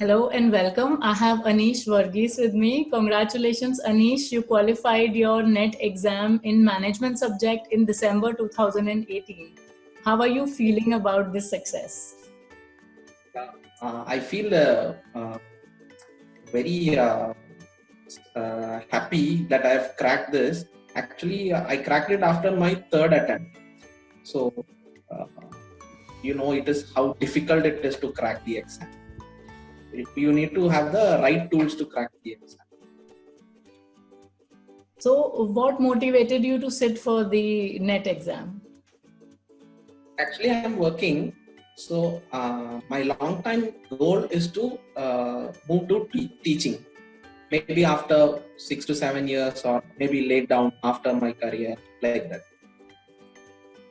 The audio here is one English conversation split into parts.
Hello and welcome. I have Anish Varghese with me. Congratulations, Anish. You qualified your NET exam in management subject in December 2018. How are you feeling about this success? I feel very happy that I have cracked this. Actually, I cracked it after my third attempt. So, uh, it is how difficult it is to crack the exam. You need to have the right tools to crack the exam. So, what motivated you to sit for the NET exam? Actually, I am working. So, my long time goal is to move to teaching. Maybe after 6 to 7 years, or maybe late down after my career, like that.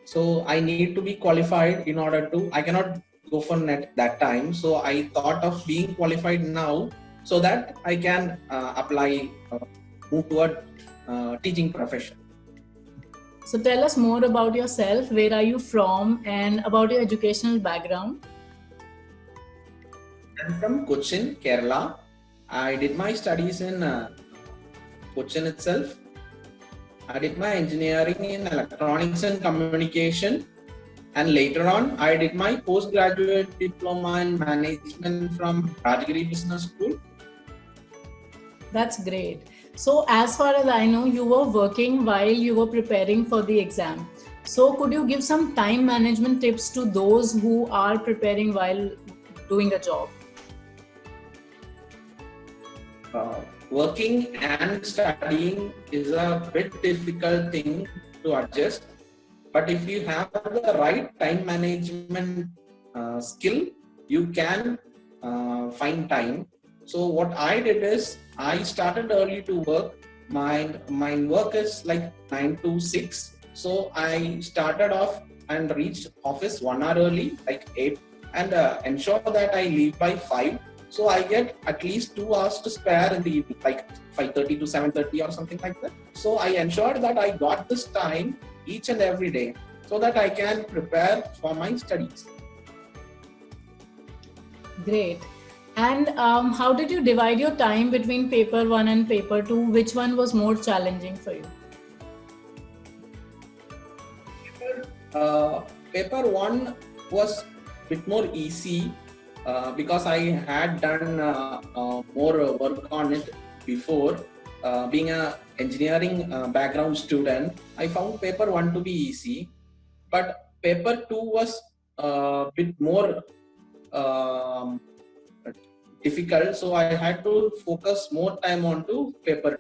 So I need to be qualified in order to, I cannot go for NET that time. So I thought of being qualified now so that I can apply, move toward teaching profession. So, tell us more about yourself. Where are you from and about your educational background? I'm from Cochin, Kerala. I did my studies in Cochin itself. I did my engineering in electronics and communication, and later on I did my postgraduate diploma in management from Rajgiri Business School. That's great. So, as far as I know, you were working while you were preparing for the exam. So, could you give some time management tips to those who are preparing while doing a job? Working and studying is a bit difficult thing to adjust, but if you have the right time management skill, you can find time. So what I did is I started early to work. My work is like 9 to 6. So I started off and reached office 1 hour early, like 8, and ensure that I leave by 5. So I get at least 2 hours to spare in the evening, like 5:30 to 7:30 or something like that. So I ensured that I got this time each and every day so that I can prepare for my studies. Great. And how did you divide your time between paper 1 and paper 2? Which one was more challenging for you? Paper 1 was a bit more easy because I had done more work on it before. Being an engineering background student, I found paper 1 to be easy, but paper 2 was a bit more difficult, so I had to focus more time onto paper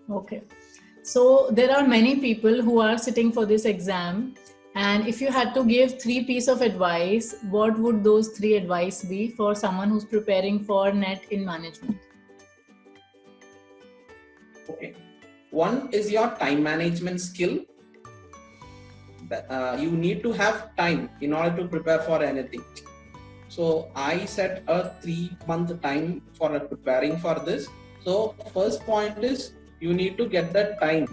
2. Okay. So there are many people who are sitting for this exam, and if you had to give 3 pieces of advice, what would those 3 advice be for someone who's preparing for NET in management? Okay. One is your time management skill. You need to have time in order to prepare for anything. So I set a 3-month time for preparing for this. So first point is you need to get the time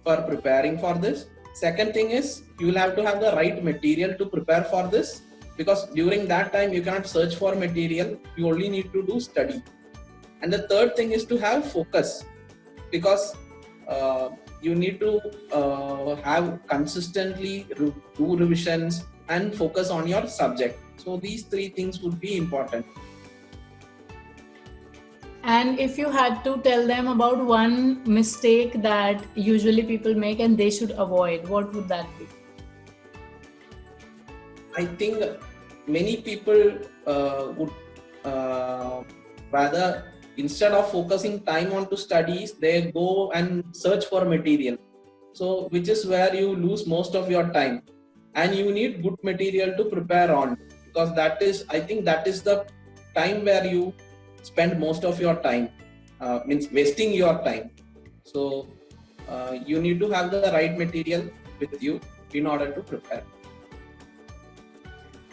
for preparing for this. Second thing is you will have to have the right material to prepare for this, because during that time you cannot search for material. You only need to do study. And the third thing is to have focus, because you need to have consistently do revisions and focus on your subject. So these 3 things would be important. And if you had to tell them about one mistake that usually people make and they should avoid, what would that be? I think many people would rather, instead of focusing time onto studies, they go and search for material. So which is where you lose most of your time, and you need good material to prepare on, because I think that is the time where you spend most of your time, means wasting your time. So you need to have the right material with you in order to prepare.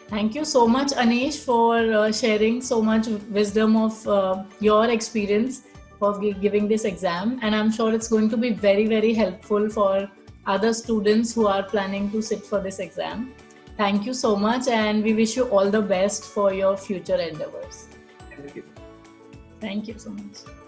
Thank you so much, Anish, for sharing so much wisdom of your experience of giving this exam. And I'm sure it's going to be very, very helpful for other students who are planning to sit for this exam. Thank you so much, and we wish you all the best for your future endeavors. Thank you. Thank you so much.